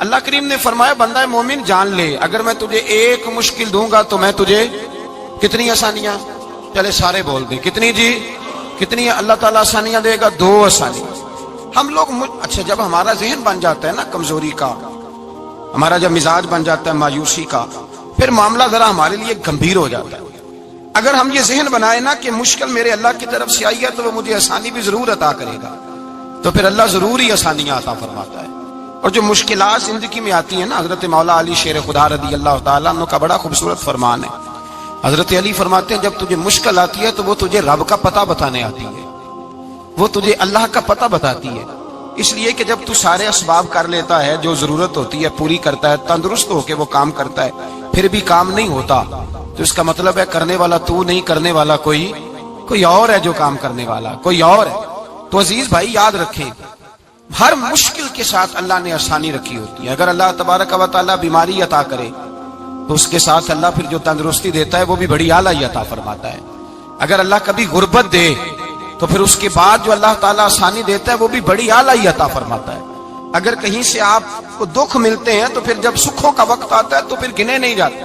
اللہ کریم نے فرمایا بندہ مومن جان لے اگر میں تجھے ایک مشکل دوں گا تو میں تجھے کتنی آسانیاں، چلے سارے بول دیں کتنی جی، کتنی اللہ تعالیٰ آسانیاں دے گا؟ 2 آسانیاں۔ ہم لوگ اچھا جب ہمارا ذہن بن جاتا ہے نا کمزوری کا، ہمارا جب مزاج بن جاتا ہے مایوسی کا، پھر معاملہ ذرا ہمارے لیے گمبھیر ہو جاتا ہے۔ اگر ہم یہ ذہن بنائے نا کہ مشکل میرے اللہ کی طرف سے آئی ہے تو وہ مجھے آسانی بھی ضرور عطا کرے گا، تو پھر اللہ ضرور ہی آسانیاں عطا فرماتا ہے۔ اور جو مشکلات زندگی میں آتی ہیں نا، حضرت مولا علی شیر خدا رضی اللہ تعالیٰ عنہ کا بڑا خوبصورت فرمان ہے۔ حضرت علی فرماتے ہیں جب تجھے مشکل آتی ہے تو وہ تجھے رب کا پتہ بتانے آتی ہے، وہ تجھے اللہ کا پتہ بتاتی ہے، اس لیے کہ جب تو سارے اسباب کر لیتا ہے، جو ضرورت ہوتی ہے پوری کرتا ہے، تندرست ہو کے وہ کام کرتا ہے، پھر بھی کام نہیں ہوتا، تو اس کا مطلب ہے کرنے والا تو نہیں، کرنے والا کوئی اور ہے جو کام کرنے والا، کوئی اور ہے۔ تو عزیز بھائی یاد رکھیں، ہر مشکل کے ساتھ اللہ نے آسانی رکھی ہوتی ہے۔ اگر اللہ تبارک و تعالیٰ بیماری عطا کرے تو اس کے ساتھ اللہ پھر جو تندرستی دیتا ہے وہ بھی بڑی اعلیٰ عطا فرماتا ہے۔ اگر اللہ کبھی غربت دے تو پھر اس کے بعد جو اللہ تعالیٰ آسانی دیتا ہے وہ بھی بڑی اعلیٰ عطا فرماتا ہے۔ اگر کہیں سے آپ کو دکھ ملتے ہیں تو پھر جب سکھوں کا وقت آتا ہے تو پھر گنے نہیں جاتے۔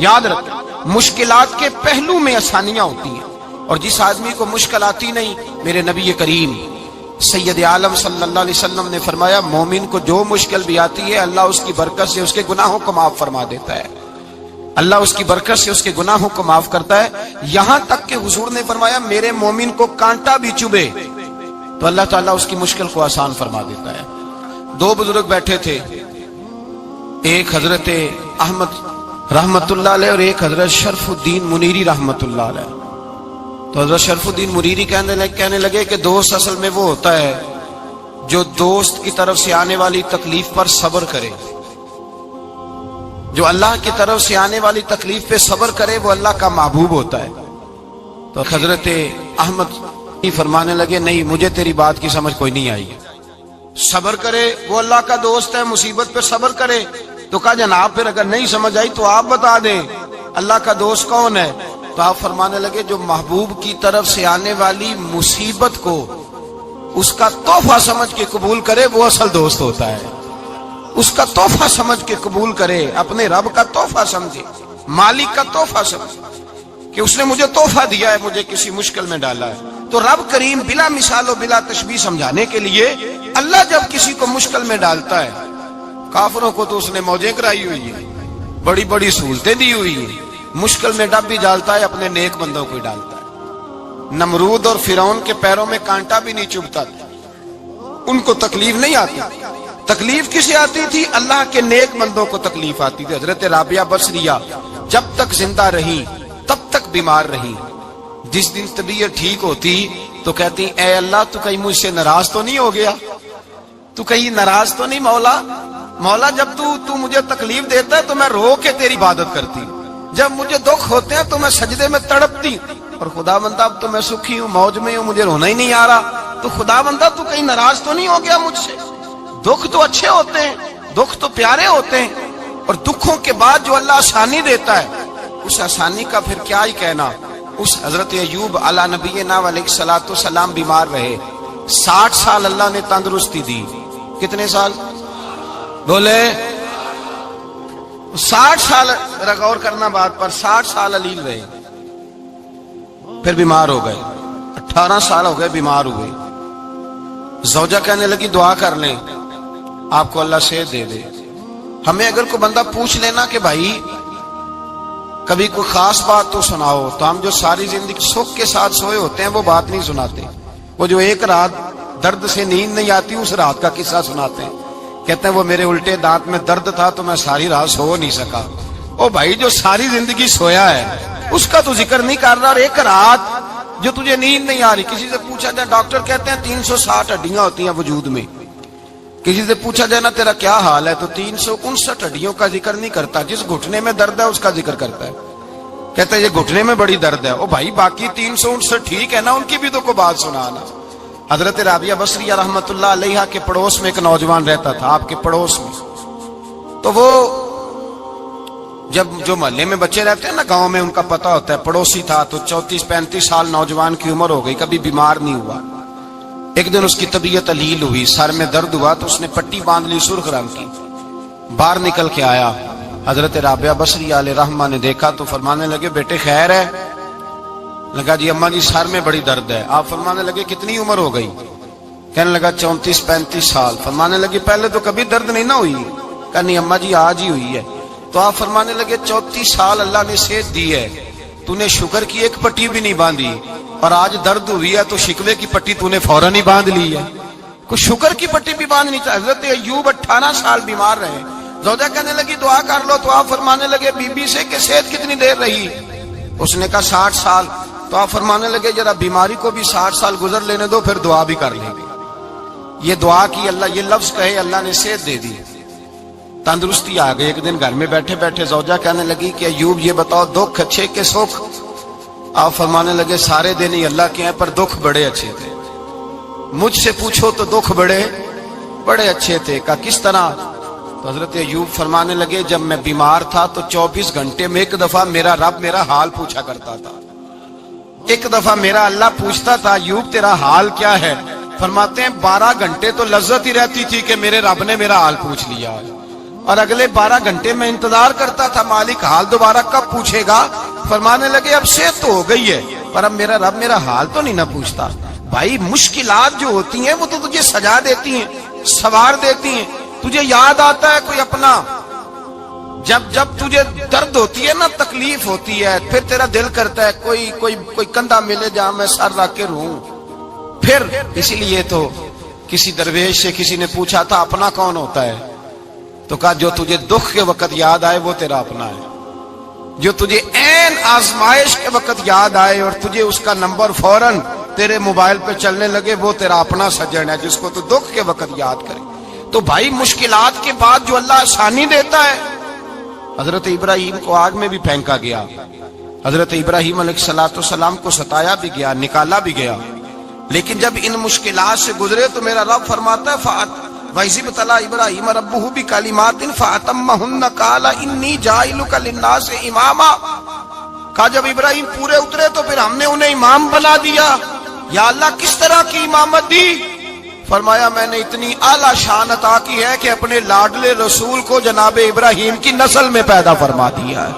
یاد رکھیں مشکلات کے پہلو میں آسانیاں ہوتی ہیں، اور جس آدمی کو مشکل آتی نہیں، میرے نبی کریم سید عالم صلی اللہ علیہ وسلم نے فرمایا مومن کو جو مشکل بھی آتی ہے اللہ اس کی برکت سے اس کے گناہوں کو معاف فرما دیتا ہے، اللہ اس کی برکت سے اس کے گناہوں کو معاف کرتا ہے، یہاں تک کہ حضور نے فرمایا میرے مومن کو کانٹا بھی چبھے تو اللہ تعالیٰ اس کی مشکل کو آسان فرما دیتا ہے۔ 2 بزرگ بیٹھے تھے، ایک حضرت احمد رحمت اللہ علیہ اور ایک حضرت شرف الدین منیری رحمت اللہ علیہ۔ تو حضرت شرف الدین منیری کہنے لگے کہ دوست اصل میں وہ ہوتا ہے جو دوست کی طرف سے آنے والی تکلیف پر صبر کرے، جو اللہ کی طرف سے آنے والی تکلیف پہ صبر کرے وہ اللہ کا محبوب ہوتا ہے۔ تو حضرت احمد فرمانے لگے نہیں مجھے تیری بات کی سمجھ کوئی نہیں آئی، صبر کرے وہ اللہ کا دوست ہے، مصیبت پہ صبر کرے۔ تو کہا جناب پھر اگر نہیں سمجھ آئی تو آپ بتا دیں اللہ کا دوست کون ہے؟ تو آپ فرمانے لگے جو محبوب کی طرف سے آنے والی مصیبت کو اس کا تحفہ سمجھ کے قبول کرے وہ اصل دوست ہوتا ہے، اس کا تحفہ سمجھ کے قبول کرے، اپنے رب کا تحفہ سمجھے، مالک کا تحفہ سمجھے کہ اس نے مجھے تحفہ دیا ہے، مجھے کسی مشکل میں ڈالا ہے۔ تو رب کریم بلا مثال و بلا تشبیہ سمجھانے کے لیے اللہ جب کسی کو مشکل میں ڈالتا ہے، کافروں کو تو اس نے موجیں کرائی ہوئی ہے، بڑی بڑی سہولتیں دی ہوئی ہیں، مشکل میں ڈب بھی ڈالتا ہے، اپنے نیک بندوں کو ہی ڈالتا ہے۔ نمرود اور فرعون کے پیروں میں کانٹا بھی نہیں چبھتا تھا، ان کو تکلیف نہیں آتی، تکلیف کسے آتی تھی؟ اللہ کے نیک بندوں کو تکلیف آتی تھی۔ حضرت رابعہ بصریہ جب تک زندہ رہی تب تک بیمار رہی، جس دن طبیعت ٹھیک ہوتی تو کہتی اے اللہ تو کہیں مجھ سے ناراض تو نہیں ہو گیا، تو کہیں ناراض تو نہیں مولا جب تو مجھے تکلیف دیتا ہے تو میں رو کے تیری عبادت کرتی، جب مجھے دکھ ہوتے ہیں تو میں سجدے میں تڑپتی، اور خدا بندہ اب تو میں سکھی ہوں، موج میں ہوں، مجھے رونا ہی نہیں آ رہا، تو خدا بندہ تو کہیں ناراض تو نہیں ہو گیا مجھ سے؟ دکھ تو اچھے ہوتے ہیں، دکھ تو پیارے ہوتے ہیں، اور دکھوں کے بعد جو اللہ آسانی دیتا ہے اس آسانی کا پھر کیا ہی کہنا۔ اس حضرت ایوب علی نبینا علیہ الصلوۃ والسلام بیمار رہے، 60 سال اللہ نے تندرستی دی، کتنے سال بولے؟ 60 سال، غور کرنا بات پر، 60 سال علیل رہے، پھر بیمار ہو گئے، 18 سال ہو گئے بیمار ہوئے۔ زوجہ کہنے لگی دعا کر لیں آپ کو اللہ صحت دے دے۔ ہمیں اگر کوئی بندہ پوچھ لینا کہ بھائی کبھی کوئی خاص بات تو سناؤ، تو ہم جو ساری زندگی سکھ کے ساتھ سوئے ہوتے ہیں وہ بات نہیں سناتے، وہ جو ایک رات درد سے نیند نہیں آتی اس رات کا قصہ سناتے ہیں، کہتے ہیں وہ میرے الٹے دانت میں درد تھا تو میں ساری رات سو نہیں سکا۔ او بھائی جو ساری زندگی سویا ہے اس کا تو ذکر نہیں کر رہا، اور ایک رات جو تجھے نیند نہیں آ رہی، کسی سے پوچھا جائے، ڈاکٹر کہتے ہیں 360 ہڈیاں ہوتی ہیں وجود میں، کسی سے پوچھا جائے نا تیرا کیا حال ہے تو 359 ہڈیوں کا ذکر نہیں کرتا، جس گھٹنے میں درد ہے اس کا ذکر کرتا ہے، کہتا ہے یہ گھٹنے میں بڑی درد ہے۔ او بھائی باقی 359 ٹھیک ہے نا، ان کی بھی تو کوئی بات سنانا۔ حضرت رابعہ بصریہ رحمت اللہ علیہ کے پڑوس میں ایک نوجوان رہتا تھا، آپ کے پڑوس میں، تو وہ جب جو محلے میں بچے رہتے ہیں نا گاؤں میں ان کا پتہ ہوتا ہے، پڑوسی تھا تو 34-35 سال نوجوان کی عمر ہو گئی، کبھی بیمار نہیں ہوا۔ ایک دن اس کی طبیعت علیل ہوئی، سر میں درد ہوا تو اس نے پٹی باندھ لی سرخ رنگ کی، باہر نکل کے آیا، حضرت رابعہ بصری علیہ رحمہ نے دیکھا تو فرمانے لگے بیٹے خیر ہے؟ لگا جی اماں جی سر میں بڑی درد ہے۔ آپ فرمانے لگے کتنی عمر ہو گئی؟ کہنے لگا 34-35 سال۔ فرمانے لگے پہلے تو کبھی درد نہیں نہ ہوئی؟ کہا نہیں اماں جی آج ہی ہوئی ہے۔ تو آپ فرمانے لگے 34 سال اللہ نے صحت دی ہے، تو نے شکر کی ایک پٹی بھی نہیں باندھی، اور آج درد ہوئی ہے تو شکوے کی پٹی تو نے فوراً ہی باندھ لی ہے، کوئی شکر کی پٹی بھی باندھنی چاہیے۔ حضرت ایوب 18 سال بیمار رہے، زوجہ کہنے لگی دعا کر لو، تو آپ فرمانے لگے بی بی سے کہ صحت کتنی دیر رہی؟ اس نے کہا 60 سال۔ تو آپ فرمانے لگے ذرا بیماری کو بھی 60 سال گزر لینے دو، پھر دعا بھی کر لیں گے۔ یہ دعا کی، اللہ یہ لفظ کہے اللہ نے صحت دے دی، تندرستی آ گئی۔ ایک دن گھر میں بیٹھے بیٹھے زوجہ کہنے لگی کہ ایوب یہ بتاؤ دکھ اچھے کہ سکھ؟ آپ فرمانے لگے سارے دن ہی اللہ کے ہیں پر دکھ بڑے اچھے تھے، مجھ سے پوچھو تو دکھ بڑے اچھے تھے۔ کہا کس طرح؟ تو حضرت ایوب فرمانے لگے جب میں بیمار تھا تو 24 گھنٹے میں ایک دفعہ میرا رب میرا حال پوچھا کرتا تھا، ایک دفعہ میرا اللہ پوچھتا تھا ایوب تیرا حال کیا ہے؟ فرماتے ہیں 12 گھنٹے تو لذت ہی رہتی تھی کہ میرے رب نے میرا حال پوچھ لیا، اور اگلے 12 گھنٹے میں انتظار کرتا تھا مالک حال دوبارہ کب پوچھے گا۔ فرمانے لگے اب صحت تو ہو گئی ہے پر اب میرا رب میرا حال تو نہیں نہ پوچھتا۔ بھائی مشکلات جو ہوتی ہیں وہ تو تجھے سجا دیتی ہیں، سوار دیتی ہیں، تجھے یاد آتا ہے کوئی اپنا، جب تجھے درد ہوتی ہے نا، تکلیف ہوتی ہے، پھر تیرا دل کرتا ہے کوئی کندھا ملے جہاں میں سر رکھ کے رہوں۔ پھر اسی لیے تو کسی درویش سے کسی نے پوچھا تھا اپنا کون ہوتا ہے؟ تو کہا جو تجھے دکھ کے وقت یاد آئے وہ تیرا اپنا ہے، جو تجھے عین آزمائش کے وقت یاد آئے اور تجھے اس کا نمبر فوراً تیرے موبائل پہ چلنے لگے وہ تیرا اپنا سجن ہے، جس کو تو دکھ کے وقت یاد کرے۔ تو بھائی مشکلات کے بعد جو اللہ آسانی دیتا ہے، حضرت ابراہیم کو آگ میں بھی پھینکا گیا، حضرت ابراہیم علیہ السلام کو ستایا بھی گیا، نکالا بھی گیا، لیکن جب ان مشکلات سے گزرے تو میرا رب فرماتا ہے وَإِذِ ابْتَلَىٰ إِبْرَاهِيمَ رَبُّهُ بِكَلِمَاتٍ فَأَتَمَّهُنَّ قَالَ إِنِّي جَاعِلُكَ لِلنَّاسِ إِمَامًا۔ کہا جب ابراہیم پورے اترے تو پھر ہم نے انہیں امام بنا دیا۔ یا اللہ کس طرح کی امامت دی؟ فرمایا میں نے اتنی اعلیٰ شان عطا کی ہے کہ اپنے لاڈلے رسول کو جناب ابراہیم کی نسل میں پیدا فرما دیا ہے،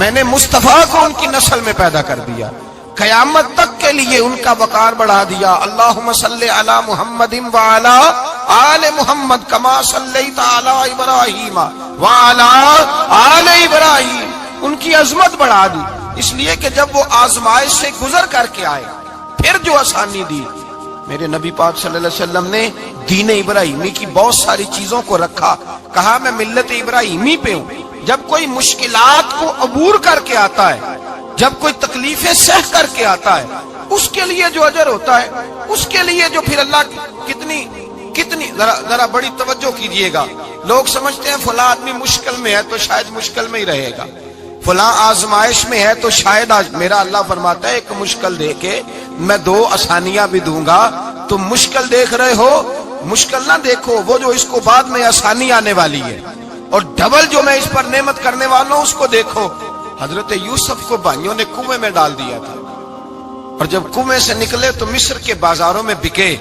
میں نے مصطفیٰ کو ان کی نسل میں پیدا کر دیا، قیامت تک کے لیے ان کا وقار بڑھا دیا۔ اللہم صلی علی محمد وعلی آل محمد کما صلیت علی ابراہیم وعلی آل ابراہیم، ان کی عظمت بڑھا دی، اس لیے کہ جب وہ آزمائش سے گزر کر کے آئے پھر جو آسانی دی۔ میرے نبی پاک صلی اللہ علیہ وسلم نے دین ابراہیمی کی بہت ساری چیزوں کو رکھا، کہا میں ملت ابراہیمی پہ ہوں۔ جب کوئی مشکلات کو عبور کر کے آتا ہے، جب کوئی تکلیفیں سہ کر کے آتا ہے، اس کے لیے جو اجر ہوتا ہے، اس کے لیے جو پھر اللہ کتنی ذرا بڑی توجہ کیجئے گا۔ لوگ سمجھتے ہیں فلاں آدمی مشکل میں ہے تو شاید مشکل میں ہی رہے گا، فلاں آزمائش میں ہے تو شاید میرا اللہ فرماتا ہے ایک مشکل دے کے میں 2 آسانیاں بھی دوں گا۔ تم مشکل دیکھ رہے ہو، مشکل نہ دیکھو، وہ جو اس کو بعد میں آسانی آنے والی ہے، اور ڈبل جو میں اس پر نعمت کرنے والا ہوں اس کو دیکھو۔ حضرت یوسف کو بھائیوں نے کنویں میں ڈال دیا تھا، اور جب کنویں سے نکلے تو مصر کے بازاروں میں بکے،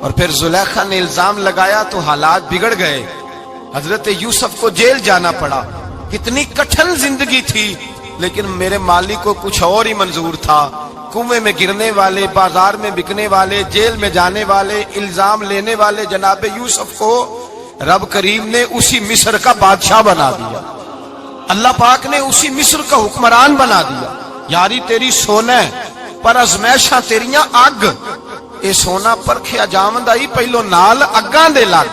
اور پھر زلیخا نے الزام لگایا تو حالات بگڑ گئے، حضرت یوسف کو جیل جانا پڑا۔ کتنی کٹھن زندگی تھی، لیکن میرے مالک کو کچھ اور ہی منظور تھا۔ کنویں میں گرنے والے، بازار میں بکنے والے، جیل میں جانے والے، الزام لینے والے جناب یوسف کو رب کریم نے اسی مصر کا بادشاہ بنا دیا، اللہ پاک نے اسی مصر کا حکمران بنا دیا۔ یاری تیری سونا پر ازمیشاں تیریاں اگ، اے سونا پرکھیا جاوندا ہی پہلو نال اگاں دے لگ،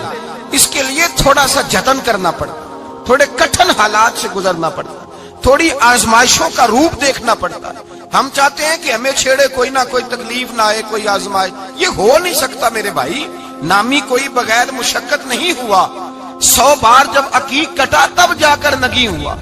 اس کے لیے تھوڑا سا جتن کرنا پڑتا، تھوڑے کٹھن حالات سے گزرنا پڑتا، تھوڑی آزمائشوں کا روپ دیکھنا پڑتا ہے۔ ہم چاہتے ہیں کہ ہمیں چھیڑے کوئی نہ کوئی تکلیف نہ آئے، کوئی آزمائش، یہ ہو نہیں سکتا میرے بھائی۔ نامی کوئی بغیر مشقت نہیں ہوا، 100 بار جب عقیق کٹا تب جا کر نگی ہوا۔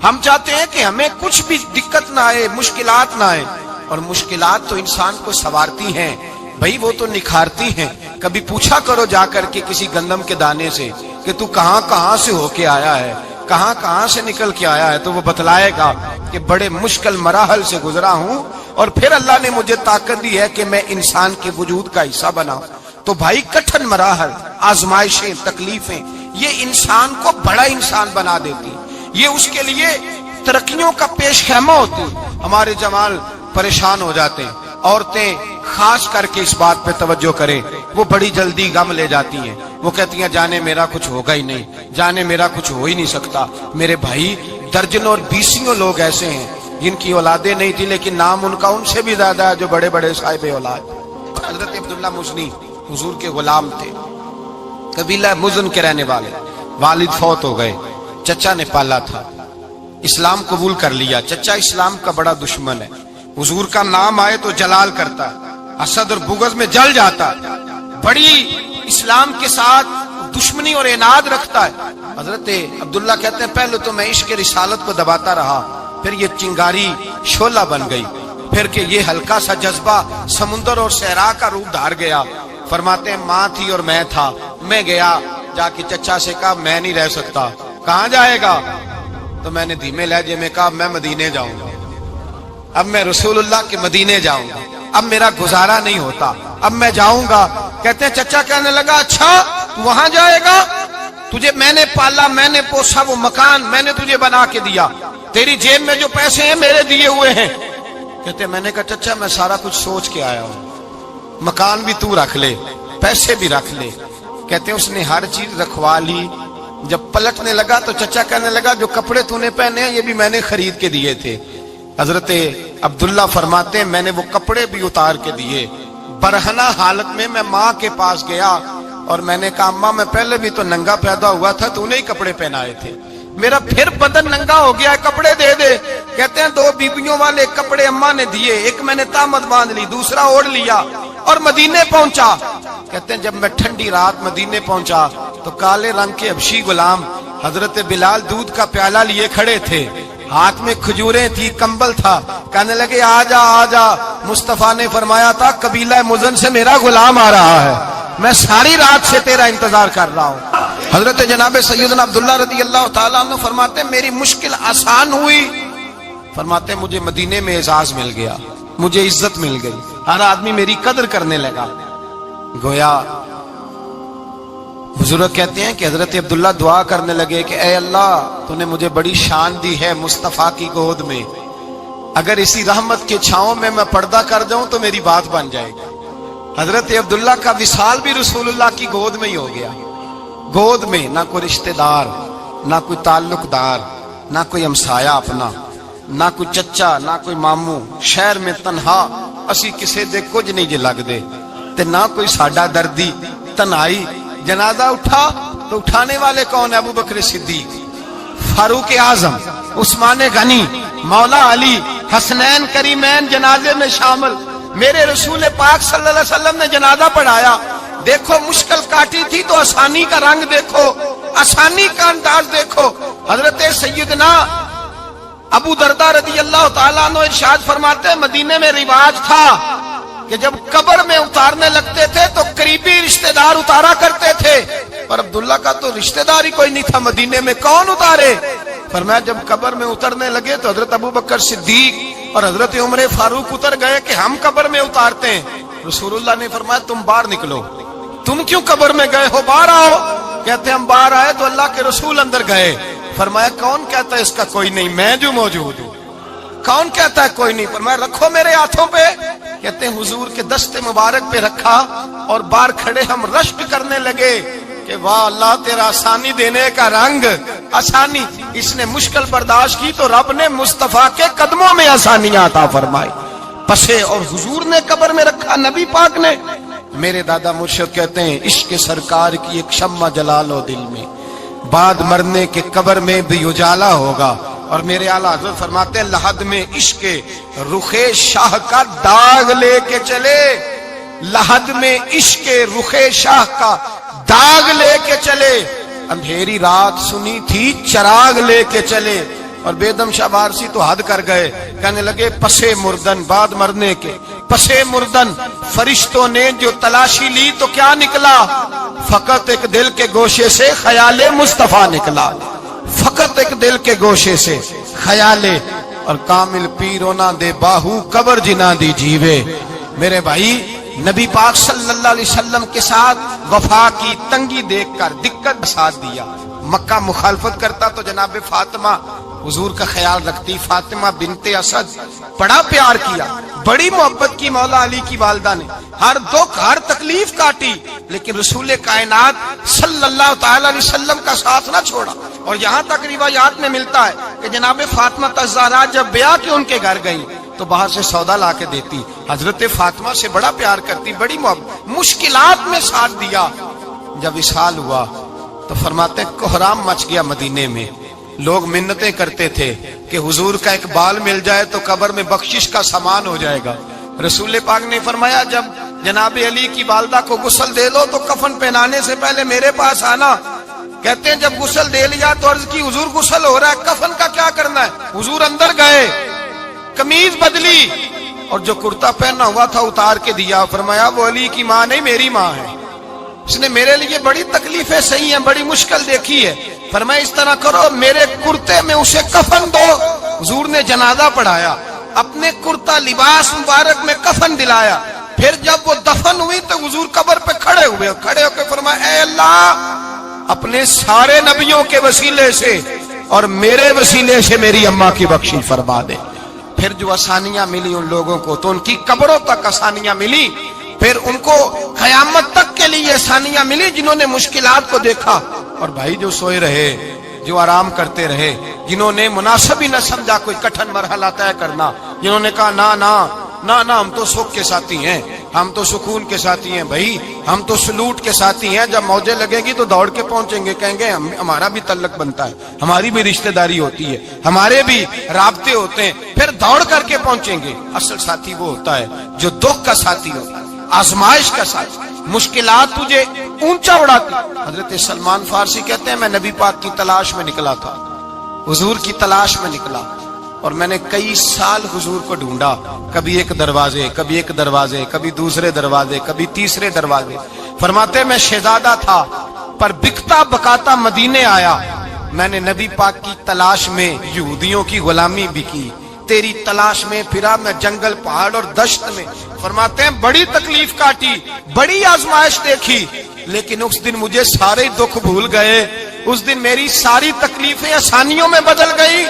ہم چاہتے ہیں کہ ہمیں کچھ بھی دقت نہ آئے، مشکلات نہ آئے، اور مشکلات تو انسان کو سنوارتی ہیں بھائی، وہ تو نکھارتی ہیں۔ کبھی پوچھا کرو جا کر کے کسی گندم کے دانے سے کہ تو کہاں سے ہو کے آیا ہے، کہاں سے نکل کے آیا ہے، تو وہ بتلائے گا کہ بڑے مشکل مراحل سے گزرا ہوں، اور پھر اللہ نے مجھے طاقت دی ہے کہ میں انسان کے وجود کا حصہ بناؤں۔ تو بھائی کٹھن مراحل، آزمائشیں، تکلیفیں، یہ انسان کو بڑا انسان بنا دیتی، یہ اس کے لیے ترقیوں کا پیش خیمہ ہوتی۔ ہمارے جوان پریشان ہو جاتے ہیں، عورتیں خاص کر کے اس بات پہ توجہ کریں، وہ بڑی جلدی غم لے جاتی ہیں، وہ کہتی ہیں جانے میرا کچھ ہوگا ہی نہیں، جانے میرا کچھ ہو ہی نہیں سکتا۔ میرے بھائی درجنوں اور بیسیوں لوگ ایسے ہیں جن کی اولادیں نہیں تھی لیکن نام ان کا ان سے بھی زیادہ ہے جو بڑے بڑے صاحب اولاد۔ حضرت عبداللہ مزنی حضور کے غلام تھے، قبیلہ مزن کے رہنے والے، والد فوت ہو گئے، چچا نے پالا تھا، اسلام قبول کر لیا۔ چچا اسلام کا بڑا دشمن ہے، حضور کا نام آئے تو جلال کرتا، حسد اور بغض میں جل جاتا، بڑی اسلام کے ساتھ دشمنی اور عناد رکھتا ہے۔ حضرت عبداللہ کہتے ہیں پہلے تو میں عشق رسالت کو دباتا رہا، پھر یہ چنگاری شعلہ بن گئی، پھر کہ یہ ہلکا سا جذبہ سمندر اور صحرا کا روپ دھار گیا۔ فرماتے ہیں ماں تھی اور میں تھا، میں گیا جا کے چچا سے کہا میں نہیں رہ سکتا۔ کہاں جائے گا؟ تو میں نے دھیمے لہجے میں کہا میں مدینے جاؤں گا، اب میں رسول اللہ کے مدینے جاؤں گا، اب میرا گزارا نہیں ہوتا، اب میں جاؤں گا۔ کہتے ہیں چچا کہنے لگا اچھا تو وہاں جائے گا؟ تجھے میں نے پالا، میں نے پوسا، وہ مکان میں نے تجھے بنا کے دیا، تیری جیب میں جو پیسے ہیں میرے دیے ہوئے ہیں۔ کہتے ہیں میں نے کہا چچا میں سارا کچھ سوچ کے آیا ہوں، مکان بھی تو رکھ لے، پیسے بھی رکھ لے۔ کہتے ہیں اس نے ہر چیز رکھوا لی۔ جب پلٹنے لگا تو چچا کہنے لگا جو کپڑے تو نے پہنے ہیں یہ بھی میں نے خرید کے دیے تھے۔ حضرت عبداللہ فرماتے ہیں میں نے وہ کپڑے بھی اتار کے دیے، برہنہ حالت میں میں ماں کے پاس گیا اور میں نے کہا اماں میں پہلے بھی تو ننگا پیدا ہوا تھا، تو نے ہی کپڑے پہنائے تھے، میرا پھر بدن ننگا ہو گیا ہے، کپڑے دے دے۔ کہتے ہیں 2 بیبیوں والے کپڑے اماں نے دیے، ایک میں نے تامت باندھ لی، دوسرا اوڑھ لیا اور مدینے پہنچا۔ کہتے ہیں جب میں ٹھنڈی رات مدینے پہنچا تو کالے رنگ کے حبشی غلام حضرت بلال دودھ کا پیالہ لیے کھڑے تھے، ہاتھ میں کھجوریں تھی، کمبل تھا، کہنے لگے آجا آجا۔ مصطفیٰ نے فرمایا تھا قبیلہ مزن سے میرا غلام آ رہا ہے، میں ساری رات سے تیرا انتظار کر رہا ہوں۔ حضرت جناب سیدنا عبداللہ رضی اللہ تعالیٰ عنہ فرماتے ہیں میری مشکل آسان ہوئی، فرماتے ہیں مجھے مدینے میں اعزاز مل گیا، مجھے عزت مل گئی، ہر آدمی میری قدر کرنے لگا۔ گویا بزرگ کہتے ہیں کہ حضرت عبداللہ دعا کرنے لگے کہ اے اللہ تو نے مجھے بڑی شان دی ہے مصطفیٰ کی گود میں، اگر اسی رحمت کے چھاؤں میں پردہ کر دوں تو میری بات بن جائے گی۔ حضرت عبداللہ کا وصال بھی رسول اللہ کی گود میں ہی ہو گیا، گود میں نہ کوئی رشتہ دار، نہ کوئی تعلق دار، نہ کوئی ہمسایہ اپنا، نہ کوئی چچا، نہ کوئی ماموں، شہر میں تنہا اسی کسے دے کچھ نہیں جے لگ دے تے نہ کوئی ساڈا دردی، تنہائی۔ جنازہ اٹھا تو اٹھانے والے کون ہیں؟ ابو بکر صدیق، فاروق اعظم، عثمان غنی، مولا علی، حسنین کریمین جنازے میں شامل۔ میرے رسول پاک صلی اللہ علیہ وسلم نے جنازہ پڑھایا، دیکھو مشکل کاٹی تھی تو آسانی کا رنگ دیکھو، آسانی کا انداز دیکھو۔ حضرت سیدنا ابو دردہ رضی اللہ تعالیٰ عنہ ارشاد فرماتے ہیں مدینے میں رواج تھا کہ جب قبر میں اتارنے لگتے تھے تو قریبی رشتہ دار اتارا کرتے تھے، اور عبداللہ کا تو رشتہ دار ہی کوئی نہیں تھا مدینے میں، کون اتارے؟ فرمایا جب قبر میں اترنے لگے تو حضرت ابو بکر صدیق اور حضرت عمر فاروق اتر گئے کہ ہم قبر میں اتارتے ہیں۔ رسول اللہ نے فرمایا تم باہر نکلو، تم کیوں قبر میں گئے ہو، باہر آؤ۔ کہتے ہیں ہم باہر آئے تو اللہ کے رسول اندر گئے، فرمایا کون کہتا ہے اس کا کوئی نہیں، میں جو موجود ہوں، کون کہتا ہے کوئی نہیں؟ فرمایا رکھو میرے ہاتھوں پہ۔ کہتے ہیں حضور کے دست مبارک پہ رکھا اور باہر کھڑے ہم رشک کرنے لگے کہ واہ اللہ تیرا آسانی دینے کا رنگ، آسانی۔ اس نے مشکل برداشت کی تو رب نے مصطفیٰ کے قدموں میں آسانیاں عطا فرمائی، پسے اور حضور نے قبر میں رکھا، نبی پاک نے۔ میرے دادا مرشد کہتے ہیں عشق سرکار کی ایک شمع جلا لو دل میں، بعد مرنے کے قبر میں بھی اجالا ہوگا۔ اور میرے اعلیٰ حضرت فرماتے ہیں لحد میں عشق رخ شاہ کا داغ لے کے چلے، لحد میں عشق رخ شاہ کا داغ لے کے چلے، اندھیری رات سنی تھی چراغ لے کے چلے۔ اور بیدم شاہ بارسی تو حد کر گئے، کہنے لگے پسے مردن، بعد مرنے کے پسے مردن فرشتوں نے جو تلاشی لی تو کیا نکلا؟ فقط ایک دل کے گوشے سے خیال مصطفیٰ نکلا، فقط ایک دل کے گوشے سے خیال۔ اور کامل پیرو نہ دے باہو قبر جنا دی جیوے۔ میرے بھائی نبی پاک صلی اللہ علیہ وسلم کے ساتھ وفا کی تنگی دیکھ کر دقت ساتھ دیا. مکہ مخالفت کرتا تو جناب فاطمہ حضور کا خیال رکھتی. فاطمہ بنت اسد بڑا پیار کیا, بڑی محبت کی مولا علی کی والدہ نے, ہر دکھ ہر تکلیف کاٹی, لیکن رسول کائنات صلی اللہ تعالی علیہ وسلم کا ساتھ نہ چھوڑا. اور یہاں تک روایات میں ملتا ہے کہ جناب فاطمہ الزہرا جب بیاہ کے ان کے گھر گئی تو باہر سے سودا لا کے دیتی. حضرت فاطمہ سے بڑا پیار کرتی, بڑی محبت, مشکلات میں ساتھ دیا. جب وصال ہوا تو فرماتے کوہرام مچ گیا مدینے میں. لوگ منتیں کرتے تھے کہ حضور کا ایک بال مل جائے تو قبر میں بخشش کا سامان ہو جائے گا. رسول پاک نے فرمایا جب جناب علی کی والدہ کو غسل دے لو تو کفن پہنانے سے پہلے میرے پاس آنا. کہتے ہیں جب غسل دے لیا تو عرض کی حضور غسل ہو رہا ہے, کفن کا کیا کرنا ہے؟ حضور اندر گئے, قمیض بدلی اور جو کرتا پہنا ہوا تھا اتار کے دیا. فرمایا وہ علی کی ماں نہیں میری ماں ہے, اس نے میرے لیے بڑی تکلیفیں سہی ہیں, بڑی مشکل دیکھی ہے. فرمایا اس طرح کرو میرے کرتے میں اسے کفن دو. حضور نے جنازہ پڑھایا, اپنے کرتا لباس مبارک میں کفن دلایا. پھر جب وہ دفن ہوئی تو حضور قبر پہ کھڑے ہوئے, کھڑے ہو کے فرمایا اے اللہ اپنے سارے نبیوں کے وسیلے سے اور میرے وسیلے سے میری اماں کی بخشش فرما دے. پھر جو آسانیاں ملی ان لوگوں کو تو ان کی قبروں تک آسانیاں ملی, پھر ان کو قیامت تک کے لیے آسانیاں ملی جنہوں نے مشکلات کو دیکھا. اور بھائی جو سوئے رہے, جو آرام کرتے رہے, جنہوں نے مناسب ہی نہ سمجھا کوئی کٹھن مرحلہ طے کرنا, جنہوں نے کہا نا نا نا نا ہم تو سکھ کے ساتھی ہیں, ہم تو سکون کے ساتھی ہیں, بھائی ہم تو سلوٹ کے ساتھی ہیں, جب موجیں لگے گی تو دوڑ کے پہنچیں گے, کہیں گے ہمارا بھی تعلق بنتا ہے, ہماری بھی رشتہ داری ہوتی ہے, ہمارے بھی رابطے ہوتے ہیں, پھر دوڑ کر کے پہنچیں گے. اصل ساتھی وہ ہوتا ہے جو دکھ کا ساتھی ہوتا ہے, آزمائش کا ساتھی, مشکلات تجھے اونچا اڑاتی. حضرت سلمان فارسی کہتے ہیں میں نبی پاک کی تلاش میں نکلا تھا, حضور کی تلاش میں نکلا, اور میں نے کئی سال حضور کو ڈھونڈا, کبھی ایک دروازے, کبھی ایک دروازے, کبھی دوسرے دروازے, کبھی تیسرے دروازے. فرماتے میں شہزادہ تھا پر بکتا بکاتا مدینے آیا, میں نے نبی پاک کی تلاش میں یہودیوں کی غلامی بھی کی, تیری تلاش میں پھرا میں جنگل پہاڑ اور دشت میں. فرماتے ہیں بڑی تکلیف کاٹی, بڑی آزمائش دیکھی, لیکن اس دن مجھے سارے دکھ بھول گئے, اس دن میری ساری تکلیفیں آسانیوں میں بدل گئی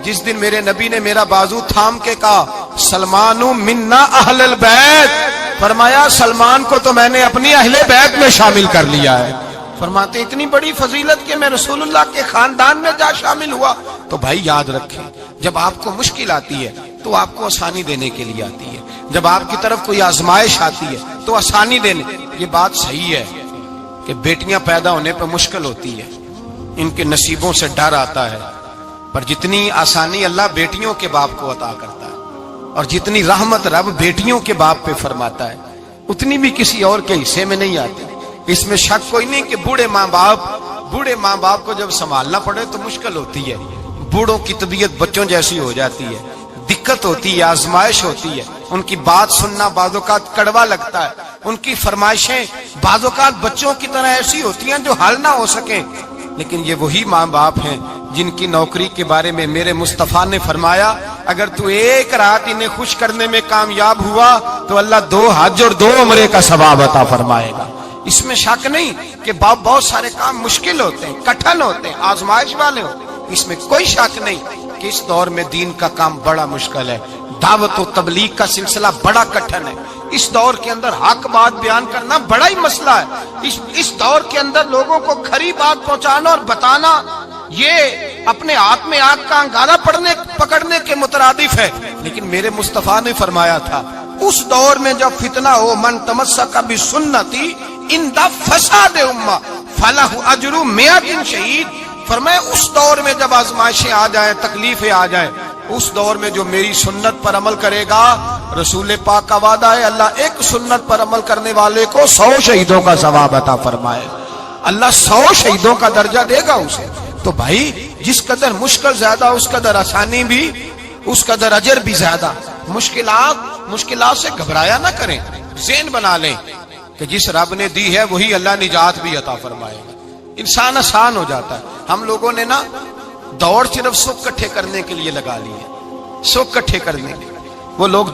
جس دن میرے نبی نے میرا بازو تھام کے کہا سلمانو منا اہل البیت. فرمایا سلمان کو تو میں نے اپنی اہل بیت میں شامل کر لیا ہے. فرماتے اتنی بڑی فضیلت کہ میں رسول اللہ کے خاندان میں جا شامل ہوا. تو بھائی یاد رکھیں جب آپ کو مشکل آتی ہے تو آپ کو آسانی دینے کے لیے آتی ہے, جب آپ کی طرف کوئی آزمائش آتی ہے تو آسانی دینے. یہ بات صحیح ہے کہ بیٹیاں پیدا ہونے پہ مشکل ہوتی ہے, ان کے نصیبوں سے ڈر آتا ہے, پر جتنی آسانی اللہ بیٹیوں کے باپ کو عطا کرتا ہے اور جتنی رحمت رب بیٹیوں کے باپ پہ فرماتا ہے اتنی بھی کسی اور کے حصے میں نہیں آتی. اس میں شک کوئی نہیں کہ بوڑھے ماں باپ کو جب سنبھالنا پڑے تو مشکل ہوتی ہے. بوڑھوں کی طبیعت بچوں جیسی ہو جاتی ہے, دقت ہوتی ہے, آزمائش ہوتی ہے, ان کی بات سننا بعض اوقات کڑوا لگتا ہے, ان کی فرمائشیں بعض اوقات بچوں کی طرح ایسی ہوتی ہیں جو حل نہ ہو سکیں. لیکن یہ وہی ماں باپ ہیں جن کی نوکری کے بارے میں میرے مصطفیٰ نے فرمایا اگر تو ایک رات انہیں خوش کرنے میں کامیاب ہوا تو اللہ 2 حج اور 2 عمرے کا ثواب عطا فرمائے گا. اس میں شک نہیں کہ باپ بہت سارے کام مشکل ہوتے ہیں, کٹھن ہوتے ہیں, آزمائش والے ہوتے ہیں, اس میں کوئی شک نہیں کہ اس دور میں دین کا کام بڑا مشکل ہے, دعوت و تبلیغ کا سلسلہ بڑا کٹھن ہے, اس دور کے اندر حق بات بیان کرنا بڑا ہی مسئلہ ہے, اس دور کے اندر لوگوں کو کھری بات پہنچانا اور بتانا یہ اپنے ہاتھ میں آگ کا انگارہ پکڑنے کے مترادف ہے. لیکن میرے مصطفیٰ نے فرمایا تھا اس دور میں جب فتنہ ہو من تمسک بسنتی اندہ فساد امہ فلہ اجر 100 شہید. فرمایا اس دور میں جب آزمائشیں آ جائیں, تکلیفیں آ جائیں, اس دور میں جو میری سنت پر عمل کرے گا, رسول پاک کا وعدہ ہے اللہ ایک سنت پر عمل کرنے والے کو 100 شہیدوں کا ثواب عطا فرمائے. اللہ 100 شہیدوں کا درجہ دے گا اسے. تو بھائی جس قدر مشکل زیادہ اس قدر آسانی بھی, اس قدر اجر بھی زیادہ. مشکلات سے گھبرایا نہ کریں, ذہن بنا لیں کہ جس رب نے دی ہے وہی اللہ نجات بھی عطا فرمائے گا. انسان آسان ہو جاتا ہے. ہم لوگوں نے نا دوڑ صرف سکھ کٹھے کرنے کے لیے لگا لی ہے, سکھ کٹھے کرنے کے. وہ لوگ